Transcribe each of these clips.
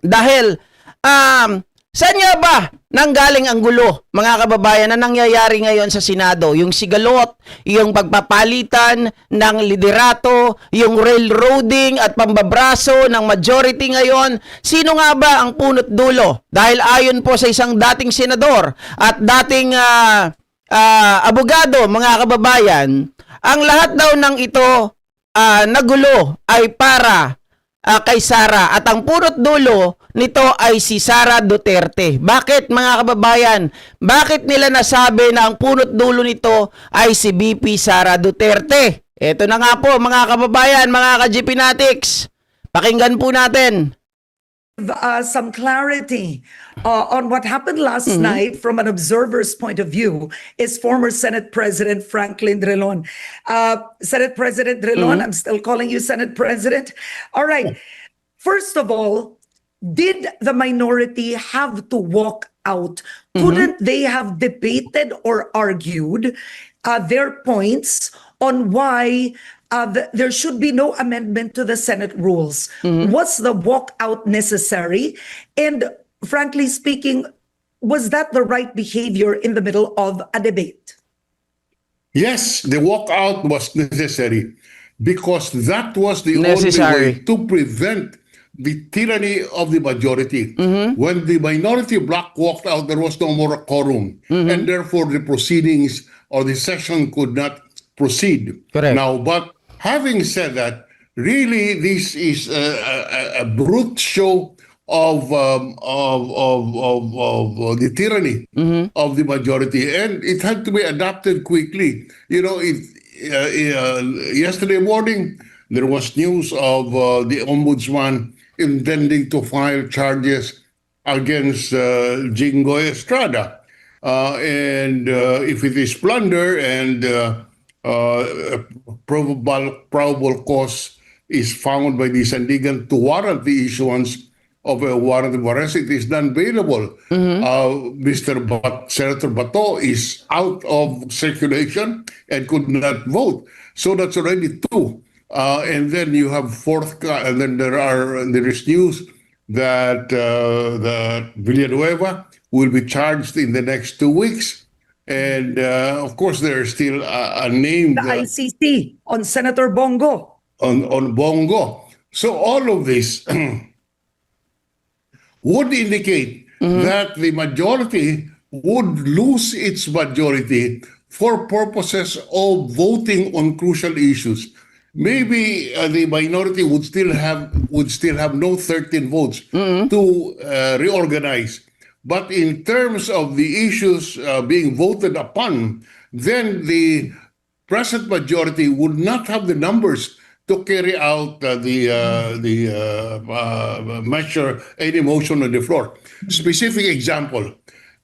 Dahil, saan nga ba nanggaling ang gulo, mga kababayan, na nangyayari ngayon sa Senado? Yung sigalot, yung pagpapalitan ng liderato, yung railroading at pambabraso ng majority ngayon. Sino nga ba ang punot dulo? Dahil ayon po sa isang dating senador at dating abogado, mga kababayan, ang lahat daw ng ito nagulo ay para kay Sara, at ang punot dulo nito ay si Sara Duterte. Bakit, mga kababayan? Bakit nila nasabi na ang punot dulo nito ay si VP Sara Duterte? Ito na nga po, mga kababayan, mga ka-GP Natics. Pakinggan po natin. Some clarity on what happened last night from an observer's point of view is former Senate President Franklin Drilon. Senate President Drilon, I'm still calling you Senate President. All right. First of all, did the minority have to walk out? Couldn't they have debated or argued their points on why there should be no amendment to the Senate rules? Was the walkout necessary? And frankly speaking, was that the right behavior in the middle of a debate? Yes, the walkout was necessary because that was the only Necessary. way to prevent the tyranny of the majority. When the minority bloc walked out, there was no more quorum, and therefore the proceedings or the session could not proceed. Correct. Now, but having said that, really this is a brute show of the tyranny of the majority, and it had to be adapted quickly. You know, yesterday morning there was news of the ombudsman intending to file charges against Jingoy Estrada, and if it is plunder and probable cause is found by the Sandigan to warrant the issuance of a warrant of arrest, it is not available. Senator Bato is out of circulation and could not vote. So that's already two. And then you have and then there is news that Villanueva will be charged in the next 2 weeks. And of course, there is still a name The ICC on Senator Bongo. on Bongo. So all of this would indicate that the majority would lose its majority for purposes of voting on crucial issues. Maybe the minority would still have no 13 votes to reorganize. But in terms of the issues being voted upon, then the present majority would not have the numbers to carry out the measure any motion on the floor. Specific example: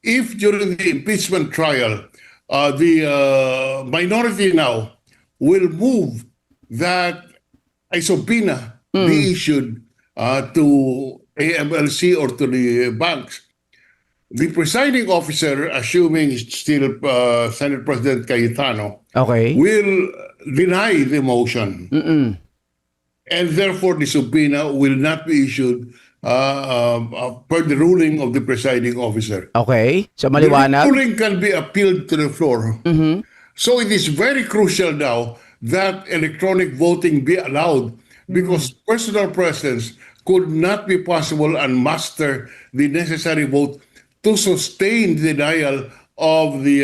if during the impeachment trial, the minority now will move that a subpoena be issued to AMLC or to the banks, the presiding officer, assuming it's still Senate President Cayetano, Okay. will deny the motion. And therefore, the subpoena will not be issued per the ruling of the presiding officer. Okay. So The maliwanag. ruling can be appealed to the floor. So it is very crucial now that electronic voting be allowed, because personal presence could not be possible and muster the necessary vote to sustain the denial of the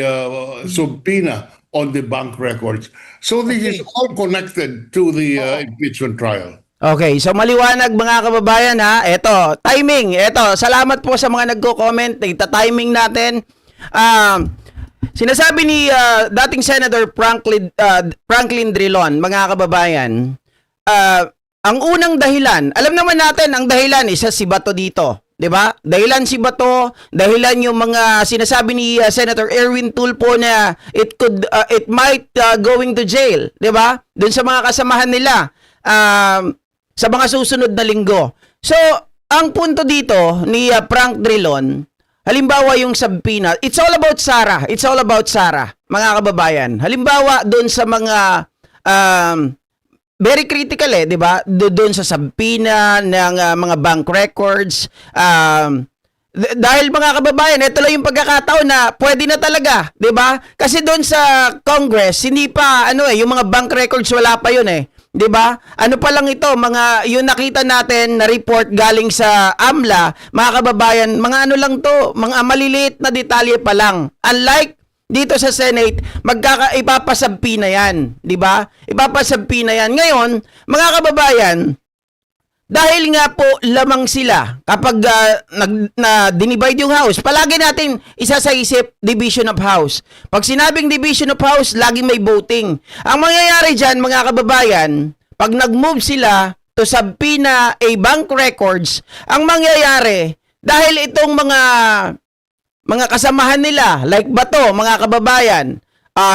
subpoena on the bank records. So this is all connected to the impeachment trial. Okay, so maliwanag, mga kababayan, ha. Ito, timing. Ito, salamat po sa mga nagko-comment. Ita-timing natin. Sinasabi ni dating Senator Franklin Drilon, mga kababayan, ang unang dahilan, alam naman natin, ang dahilan isa si Bato dito. 'Di ba? Dahilan si Bato, dahilan yung mga sinasabi ni Senator Erwin Tulfo na it might going to jail, 'di ba? Doon sa mga kasamahan nila sa mga susunod na linggo. So, ang punto dito ni Frank Drilon, halimbawa yung subpoena, it's all about Sara. It's all about Sara, mga kababayan. Halimbawa doon sa mga very critical eh, 'di ba? Doon sa sabpina ng mga bank records. Dahil mga kababayan, ito lang yung pagkakataon na pwede na talaga, 'di ba? Kasi doon sa Congress, hindi pa yung mga bank records wala pa 'yun eh. 'Di ba? Ano pa lang ito, mga yung nakita natin na report galing sa AMLA, mga kababayan, mga ano lang 'to, mga maliliit na detalye pa lang. Unlike dito sa Senate, ipapasabpi na 'yan, 'di ba? Ipapasabpi na 'yan. Ngayon, mga kababayan, dahil nga po lamang sila kapag dinivide yung house, palagi natin isa sa isip division of house. Pag sinabing division of house, laging may voting. Ang mangyayari dyan, mga kababayan, pag nag-move sila to subpoena a bank records, ang mangyayari, dahil itong mga kasamahan nila, like Bato, mga kababayan,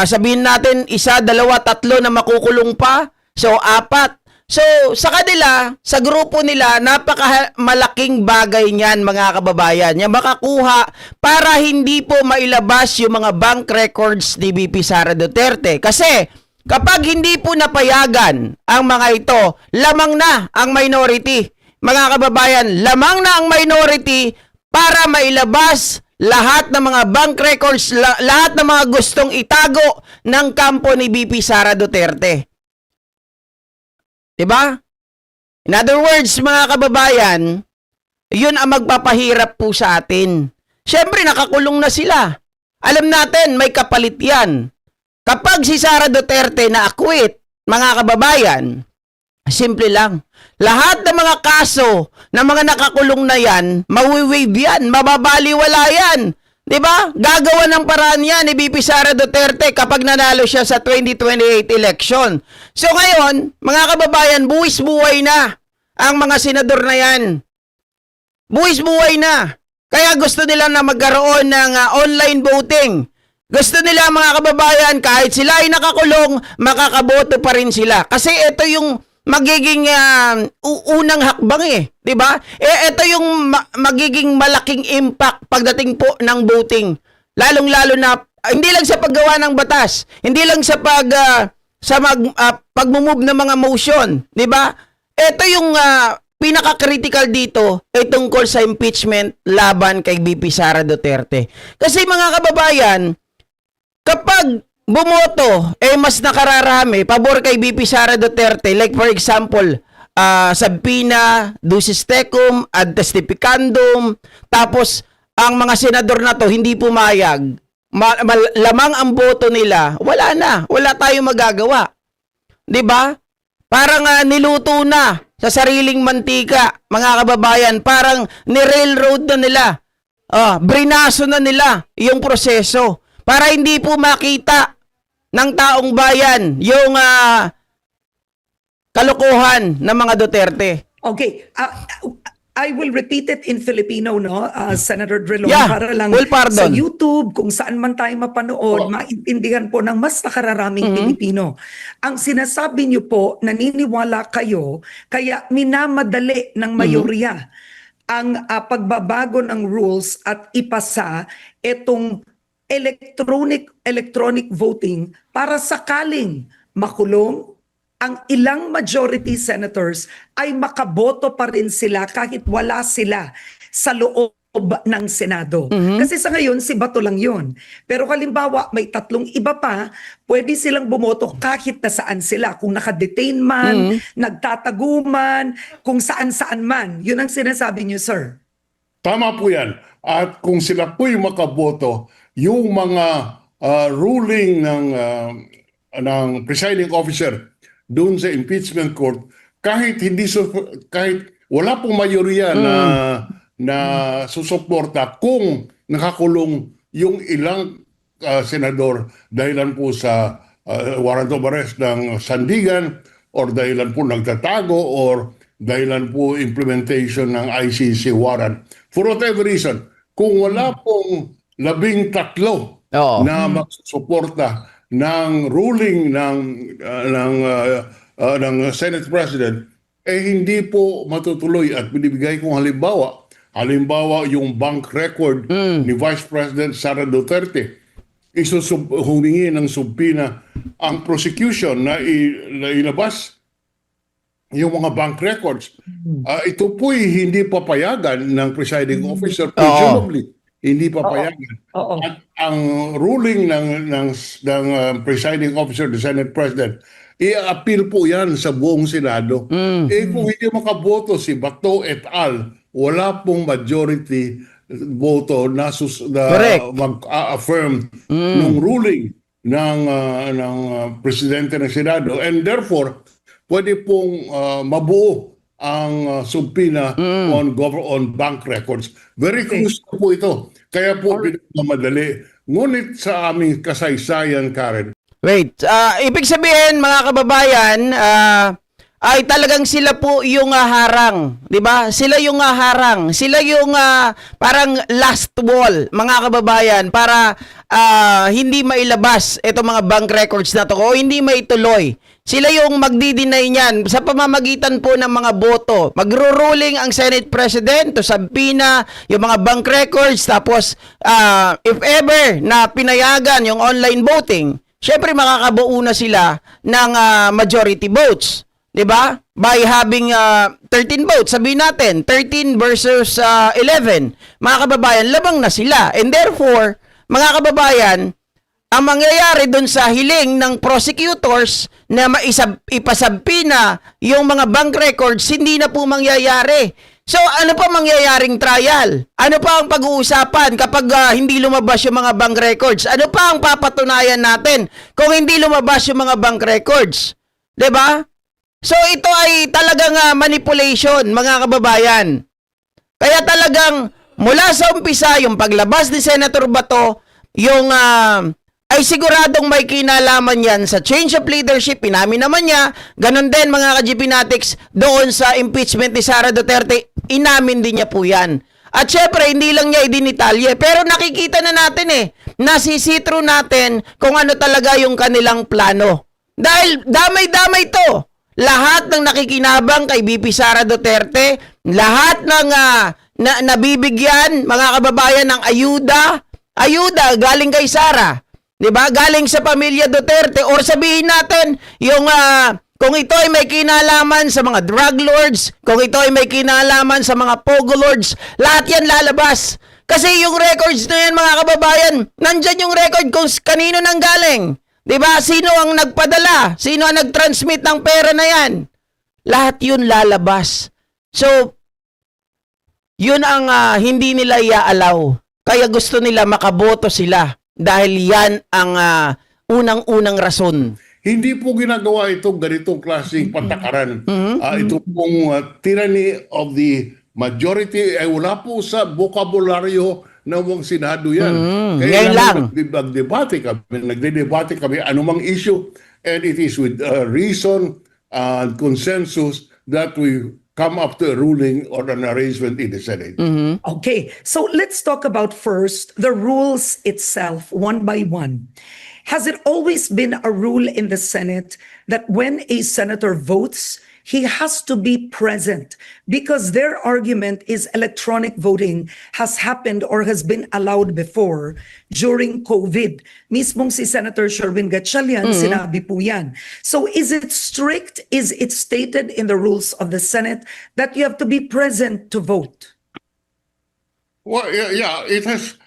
sabihin natin, 1, 2, 3 na makukulong pa, so 4. So, sa kanila, sa grupo nila, napaka-malaking bagay niyan, mga kababayan. Yung makakuha para hindi po mailabas yung mga bank records ni VP Sara Duterte. Kasi, kapag hindi po napayagan ang mga ito, lamang na ang minority. Mga kababayan, lamang na ang minority para mailabas lahat ng mga bank records, lahat ng mga gustong itago ng kampo ni VP Sara Duterte. Diba? In other words, mga kababayan, yun ang magpapahirap po sa atin. Siyempre, nakakulong na sila. Alam natin, may kapalit yan. Kapag si Sara Duterte na-acquit, mga kababayan, simple lang. Lahat ng mga kaso ng mga nakakulong na yan, mawiwave yan, mababaliwala yan. Diba? Gagawa ng paraan yan ni VP Sara Duterte kapag nanalo siya sa 2028 election. So ngayon, mga kababayan, buwis-buhay na ang mga senador na yan. Buwis-buhay na. Kaya gusto nila na magkaroon ng online voting. Gusto nila, mga kababayan, kahit sila ay nakakulong, makakaboto pa rin sila. Kasi ito yung magiging unang hakbang eh, 'di ba? Ito yung magiging malaking impact pagdating po ng voting. Lalong-lalo na hindi lang sa paggawa ng batas, hindi lang sa pagmo-move ng mga motion, 'di ba? Ito yung pinaka-critical dito ay tungkol sa impeachment laban kay VP Sara Duterte. Kasi mga kababayan, kapag bumoto, mas nakararami pabor kay VP Sara Duterte. Like for example, subpoena, ducis tecum, ad testificandum, tapos ang mga senador na to hindi pumayag, lamang ang boto nila, wala na, wala tayong magagawa. 'Di ba? Parang niluto na sa sariling mantika, mga kababayan, parang ni-railroad na nila. Brinaso na nila yung proseso para hindi po makita ng taong bayan yung kalokohan ng mga Duterte. Okay, I will repeat it in Filipino, no, Senator Drilon, Yeah, para lang full pardon. sa YouTube, kung saan man tayo mapanood, maintindihan po ng mas nakararaming Pilipino. Ang sinasabi niyo po, naniniwala kayo, kaya minamadali ng mayorya ang pagbabago ng rules at ipasa itong electronic voting para sakaling makulong ang ilang majority senators ay makaboto pa rin sila kahit wala sila sa loob ng Senado. Kasi sa ngayon, si Bato lang yun. Pero halimbawa, may 3 iba pa, pwede silang bumoto kahit na saan sila. Kung nakadetain man, nagtatago man, kung saan-saan man. Yun ang sinasabi niyo, sir. Tama po yan. At kung sila po'y makaboto, yung mga ruling ng presiding officer doon sa impeachment court, kahit wala pong mayorya na susuporta kung nakakulong yung ilang senador dahilan po sa warrant of arrest ng sandigan or dahilan po nagtatago or dahilan po implementation ng ICC warrant. For whatever reason, kung wala pong 13 na magsusuporta ng ruling ng Senate President, hindi po matutuloy. At binibigay kong halimbawa yung bank record ni Vice President Sara Duterte, humingi ng subpoena ang prosecution na ilabas yung mga bank records. Ito po'y hindi papayagan ng presiding officer, Oo. presumably. Hindi papayagan. Oo. At ang ruling ng presiding officer, the Senate President, i-appeal po yan sa buong Senado. Kung hindi makaboto si Bato et al., wala pong majority boto na Correct. mag-affirm ng ruling ng presidente ng Senado, and therefore pwede pong mabuo ang subpoena on bank records. Very crucial po ito. Kaya po pinagmamadali. Ngunit sa aming kasaysayan, Karen, Wait, ibig sabihin mga kababayan, ay talagang sila po yung harang, 'di ba? Sila yung harang, sila yung parang last wall, mga kababayan, para hindi mailabas itong mga bank records na to o hindi maituloy. Sila yung magdi-deny niyan sa pamamagitan po ng mga boto. Magro-ruling ang Senate President to subpoena yung mga bank records, tapos if ever na pinayagan yung online voting, syempre makakabuo na sila ng majority votes. 'Di ba? By having 13 votes, sabihin natin, 13 versus 11. Mga kababayan, labang na sila. And therefore, mga kababayan, ang mangyayari doon sa hiling ng prosecutors na ipasabpina yung mga bank records, hindi na po mangyayari. So, ano pa mangyayaring trial? Ano pa ang pag-uusapan kapag hindi lumabas yung mga bank records? Ano pa ang papatunayan natin kung hindi lumabas yung mga bank records? 'Di ba? So ito ay talagang manipulation, mga kababayan. Kaya talagang mula sa umpisa, yung paglabas ni Senator Bato, yung ay siguradong may kinalaman yan sa change of leadership, inamin naman niya. Ganon din mga ka-GPnatics, doon sa impeachment ni Sara Duterte, inamin din niya po yan. At syempre, hindi lang niya idinitalye, pero nakikita na natin nasisitro natin kung ano talaga yung kanilang plano. Dahil damay-damay to. Lahat ng nakikinabang kay BP Sara Duterte, lahat ng nabibigyan, mga kababayan, ng ayuda galing kay Sara. 'Di ba? Galing sa pamilya Duterte, or sabihin natin yung kung ito ay may kinalaman sa mga drug lords, kung ito ay may kinalaman sa mga pogo lords, lahat yan lalabas. Kasi yung records na yan, mga kababayan, nandyan yung record kung kanino nang galing. 'Di ba? Sino ang nagpadala? Sino ang nag-transmit ng pera na 'yan? Lahat 'yun lalabas. So, 'yun ang hindi nila iaalaw. Kaya gusto nila makaboto sila dahil 'yan ang unang-unang rason. hindi po ginagawa itong ganitong klaseng patakaran. Ito pong tyranny of the majority ay wala po sa vokabularyo ng mga Senado yan. Ngayon lang. Nagdedebate kami anumang issue, and it is with reason and consensus that we come up to a ruling or an arrangement in the Senate. Okay, so let's talk about first the rules itself, one by one. Has it always been a rule in the Senate that when a senator votes, he has to be present? Because their argument is electronic voting has happened or has been allowed before during COVID. Mismong si Senator Sherwin Gatchalian, sinabi po yan. So is it strict? Is it stated in the rules of the Senate that you have to be present to vote? Well, yeah, it has,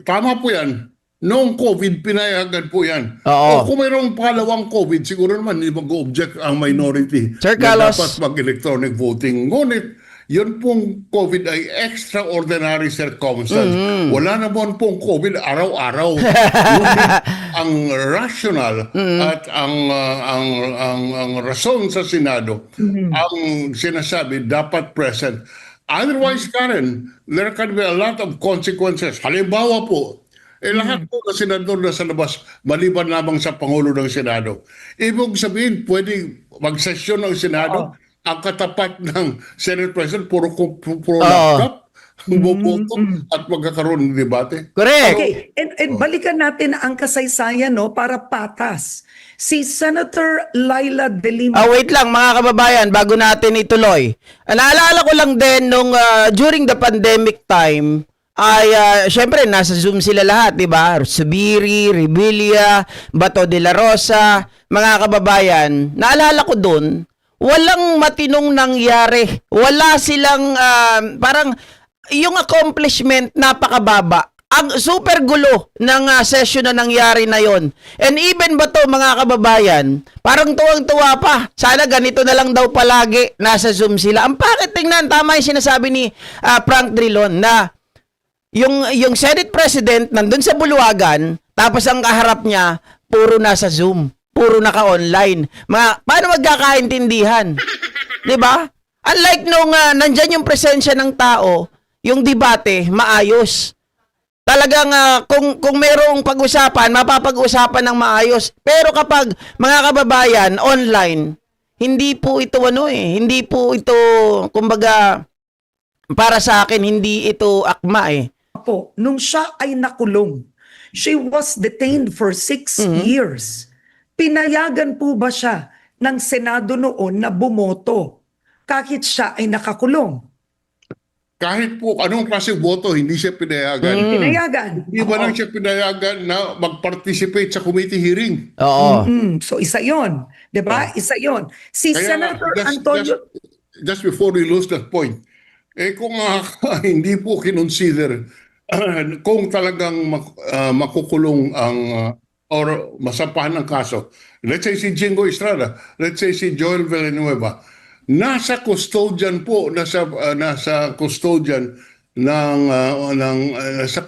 tama po yan. Noong COVID, pinayagan po yan. Oo. O kung mayroong palawang COVID, siguro naman hindi mag-object ang minority Sir na Carlos. dapat mag-electronic voting. Ngunit, yun pong COVID ay extraordinary circumstance. Wala naman pong COVID araw-araw. Ngunit ang rational at ang rason sa Senado, ang sinasabi, dapat present. Otherwise, Karen, there can be a lot of consequences. Halimbawa po, lahat po na senador na sa labas, maliban lamang sa Pangulo ng Senado. Ibig sabihin, pwede mag-session ng Senado, ang katapat ng Senate President, puro laptop, buboto, at magkakaroon ng debate. Correct. Okay, and balikan natin ang kasaysayan, no, para patas. Si Senator Laila De Lima. Wait lang mga kababayan, bago natin ituloy. Naalala ko lang din nung during the pandemic time, ay syempre nasa Zoom sila lahat, 'di ba? Subiri, Rebilla, Bato de la Rosa, mga kababayan. Naalala ko doon, walang matinong nangyari. Wala silang parang yung accomplishment napakababa. Ang super gulo ng session na nangyari na yon. And even ba to mga kababayan, parang tuwang-tuwa pa. Sana ganito na lang daw palagi, nasa Zoom sila. Ang bakit tingnan, tama yung sinasabi ni Frank Drilon na yung Senate President nandun sa Buluwagan, tapos ang kaharap niya, puro nasa Zoom, puro naka-online. Paano magkakaintindihan? 'Di ba? Unlike nung nandyan yung presensya ng tao, yung debate maayos. Talagang kung mayroong pag-usapan, mapapag-usapan ng maayos. Pero kapag mga kababayan online, hindi po ito hindi po ito kumbaga para sa akin hindi ito akma Po, nung siya ay nakulong, she was detained for 6 years. Pinayagan po ba siya ng Senado noon na bumoto kahit siya ay nakakulong? Kahit po anong klaseng boto, hindi siya pinayagan. Pinayagan. Hindi ba lang siya pinayagan na mag-participate sa committee hearing? Oo. So isa yon, 'di ba? Isa yon. Si Kaya Senator Antonio just before we lose that point, kung hindi po kinonsider kung talagang makukulong ang or masampahan ng kaso, let's say si Jingo Estrada, let's say si Joel Villanueva, nasa custodian po, nasa custodian nasa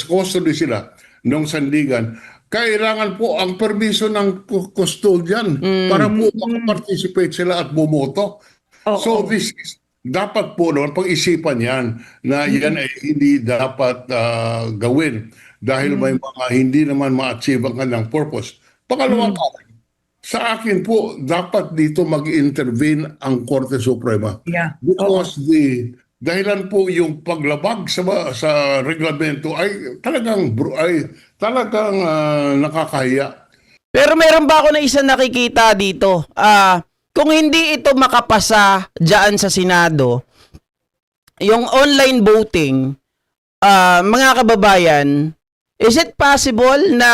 custody sila ng sandigan. Kailangan po ang permiso ng custodian para po makaparticipate sila at bumoto. So this is dapat po naman pag-isipan yan na yan ay hindi dapat gawin dahil may mga hindi naman ma-achieve ang kanilang purpose. Pangalawang sa akin po, dapat dito mag-intervene ang Korte Suprema. Yeah. Because the dahilan po yung paglabag sa reglamento ay talagang nakakahiya. Pero meron ba ako na isa nakikita dito? Kung hindi ito makapasa diyan sa Senado, yung online voting, mga kababayan, is it possible na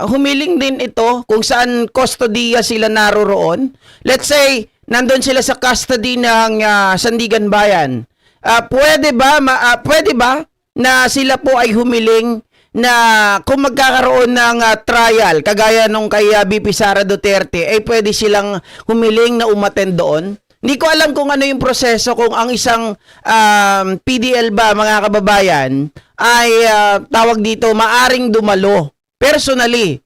humiling din ito kung saan kustodiya sila naroroon? Let's say, nandun sila sa custody ng Sandigan Bayan. Pwede ba na sila po ay humiling na kung magkakaroon ng trial, kagaya nung kay BP Sara Duterte, ay pwede silang humiling na umattend doon? Hindi ko alam kung ano yung proseso kung ang isang PDL ba, mga kababayan, ay tawag dito, maaring dumalo personally.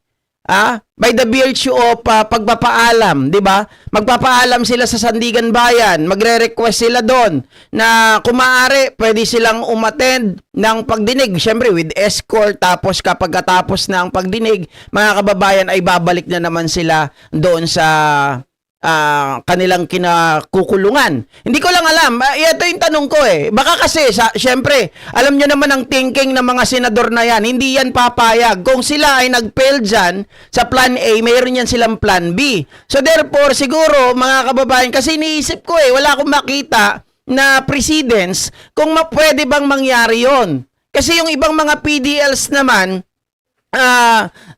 By the virtue of pagpapaalam, 'di ba? Magpapaalam sila sa Sandigan Bayan, magre-request sila doon na kung maaari pwede silang umattend ng pagdinig, syempre with escort, tapos kapag katapos na ang pagdinig, mga kababayan, ay babalik na naman sila doon sa kanilang kinakukulungan. Hindi ko lang alam. Ito yung tanong ko Baka kasi, syempre, alam nyo naman ang thinking ng mga senador na yan. Hindi yan papayag. Kung sila ay nag-fail dyan sa plan A, mayroon yan silang plan B. So therefore, siguro, mga kababayan, kasi iniisip ko wala akong makita na precedence kung pwede bang mangyari yon. Kasi yung ibang mga PDLs naman,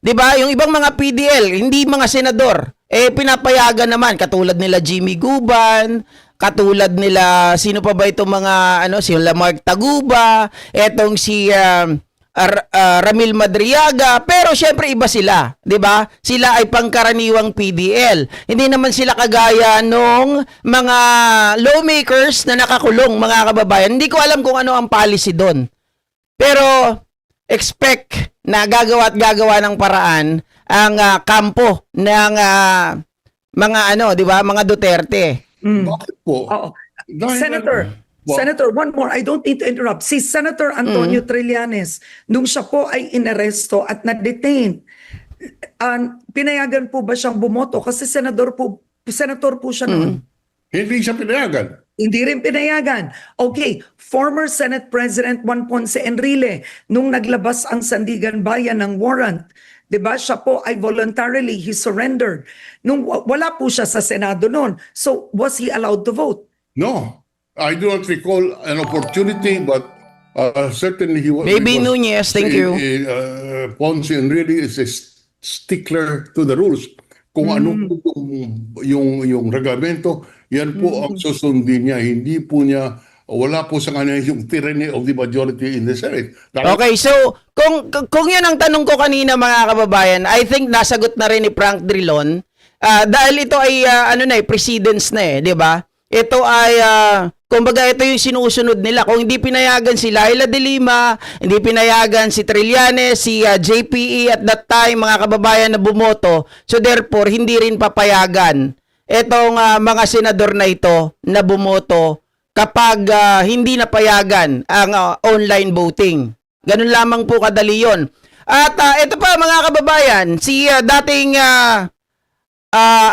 'di ba? Yung ibang mga PDL, hindi mga senador, pinapayagan naman katulad nila Jimmy Guban, katulad nila sino pa ba itong mga si Lamarck Taguba, etong si Ramil Madriaga, pero syempre iba sila, 'di ba? Sila ay pangkaraniwang PDL. Hindi naman sila kagaya nung mga lawmakers na nakakulong, mga kababayan. Hindi ko alam kung ano ang policy doon. Pero expect na gagawa ng paraan ang kampo ng mga 'di ba, mga Duterte. Bakit po? Senator, one more. I don't need to interrupt. Si Senator Antonio Trillanes, nung siya po ay inaresto at na-detain, pinayagan po ba siyang bumoto? Kasi senator po siya noon. Hindi siya pinayagan. Hindi rin pinayagan. Okay, former Senate President Juan Ponce Enrile, nung naglabas ang Sandigan Bayan ng warrant, 'di ba? Siya po ay voluntarily, he surrendered. Nung wala po siya sa Senado noon. So, was he allowed to vote? No. I do not recall an opportunity, but certainly he was. Baby Nunez, thank you. Ponce really is a stickler to the rules. Kung ano po yung yung reglamento, yan po ang susundin niya. Hindi po niya, wala po sa kanya yung tyranny of the majority in the Senate. Okay, so kung yun ang tanong ko kanina mga kababayan, I think nasagot na rin ni Frank Drilon. Dahil ito ay precedence na 'di ba? Ito ay kumbaga ito yung sinusunod nila. Kung hindi pinayagan si Laila de Lima, hindi pinayagan si Trillanes, si JPE at that time mga kababayan na bumoto, so therefore hindi rin papayagan etong mga senador na ito na bumoto kapag hindi napayagan ang online voting. Ganun lamang po kadali yun. At ito pa mga kababayan, si dating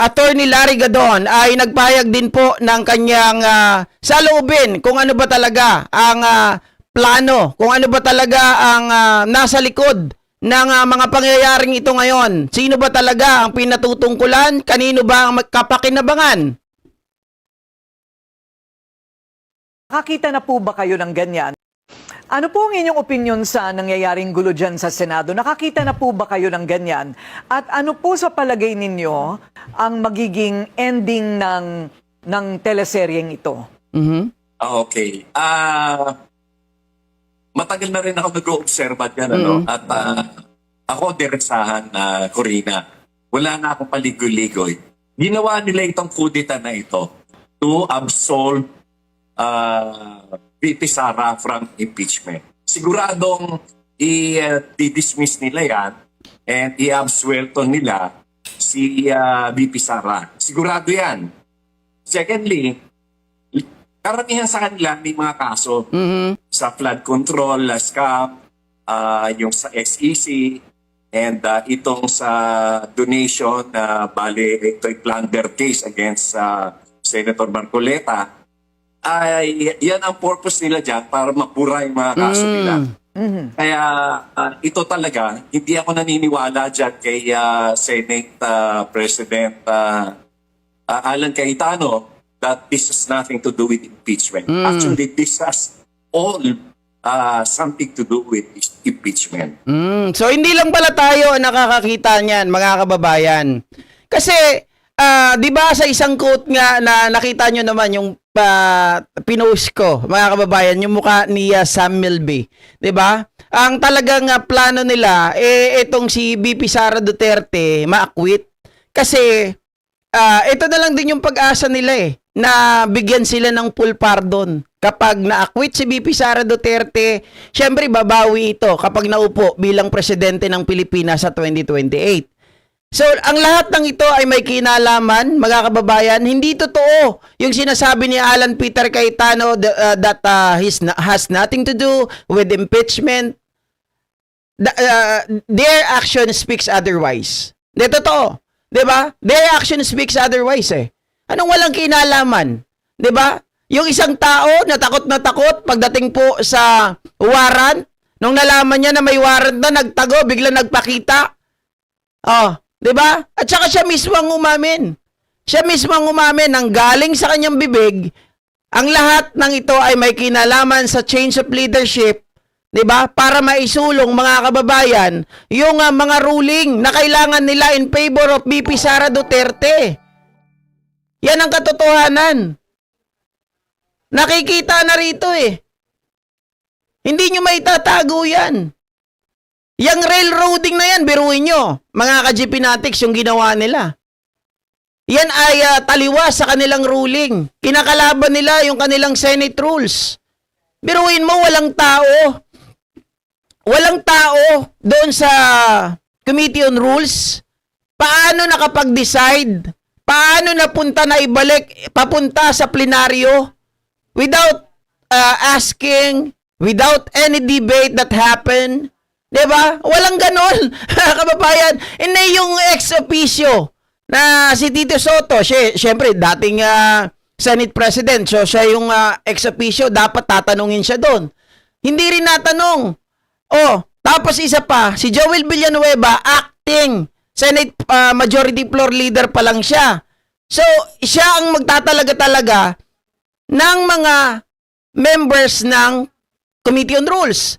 Attorney Larry Gadon ay nagpahayag din po ng kanyang saloobin kung ano ba talaga ang plano, kung ano ba talaga ang nasa likod ng mga pangyayaring ito ngayon. Sino ba talaga ang pinatutungkulan? Kanino ba ang kapakinabangan? Nakakita na po ba kayo ng ganyan? Ano po ang inyong opinion sa nangyayaring gulo dyan sa Senado? Nakakita na po ba kayo ng ganyan? At ano po sa palagay ninyo ang magiging ending ng teleseryeng ito? Okay. Matagal na rin ako nag-o-observe yan, ano? At ako, diretsahan na Corina. Wala na akong paligoy-ligoy. Ginawa nila itong kudita na ito to absolve VP Sara from impeachment. Siguradong i-dismiss nila yan and i-absuelto nila si VP Sara. Sigurado yan. Secondly, karamihan sa kanila may mga kaso sa flood control, SCAP, yung sa SEC, and itong sa donation na bale ito'y plunder case against Senator Marcoleta. Ay yan ang purpose nila dyan para mapura yung mga kaso nila. Kaya ito talaga, hindi ako naniniwala dyan kay Senate President Alan Cayetano that this has nothing to do with impeachment. Actually, this has all something to do with impeachment. So hindi lang pala tayo ang nakakakita niyan mga kababayan. Kasi 'di ba sa isang quote nga na nakita nyo naman yung pinost ko, mga kababayan, yung mukha ni Sam Milby, 'di ba? Ang talagang plano nila itong si VP Sara Duterte ma-acquit kasi ito na lang din yung pag-asa nila na bigyan sila ng full pardon. Kapag na-acquit si VP Sara Duterte, syempre babawi ito kapag naupo bilang presidente ng Pilipinas sa 2028. So, ang lahat ng ito ay may kinalaman, mga kababayan. Hindi totoo yung sinasabi ni Alan Peter Cayetano that has nothing to do with impeachment. Their action speaks otherwise. Hindi totoo. Diba? Their action speaks otherwise Anong walang kinalaman? Diba? Yung isang tao na takot pagdating po sa warrant, nung nalaman niya na may warrant na, nagtago, biglang nagpakita. Diba? At saka siya mismo ang umamin. Siya mismo ang umamin nang galing sa kanyang bibig. Ang lahat ng ito ay may kinalaman sa change of leadership, 'di ba? Para maisulong mga kababayan yung mga ruling na kailangan nila in favor of VP Sara Duterte. Yan ang katotohanan. Nakikita na rito Hindi nyo maitatago yan. Yang railroading na yan, biruin nyo, mga ka-GPnatics, yung ginawa nila. Yan ay taliwas sa kanilang ruling. Kinakalaban nila yung kanilang Senate rules. Biruin mo, walang tao. Walang tao doon sa Committee on Rules. Paano nakapag-decide? Paano napunta na ibalik, papunta sa plenaryo without asking, without any debate that happened? Diba? Walang ganon, kababayan. Hindi yung ex officio na si Tito Soto, syempre dating Senate President, so siya yung ex officio, dapat tatanungin siya doon. Hindi rin natanong. Tapos isa pa, si Joel Villanueva, acting Senate Majority Floor Leader pa lang siya. So, siya ang magtatalaga-talaga ng mga members ng Committee on Rules.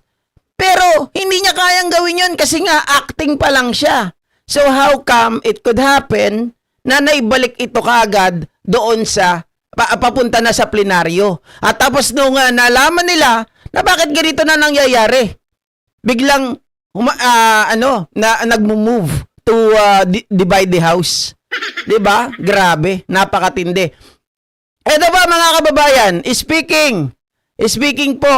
Pero, hindi niya kayang gawin yun kasi nga acting pa lang siya. So, how come it could happen na naibalik ito kaagad doon sa papunta na sa plenaryo. At tapos nung nalaman nila na bakit ganito na nangyayari, biglang nagmo-move to divide the house. 'Di ba? Grabe, napakatindi. Eto ba mga kababayan, speaking po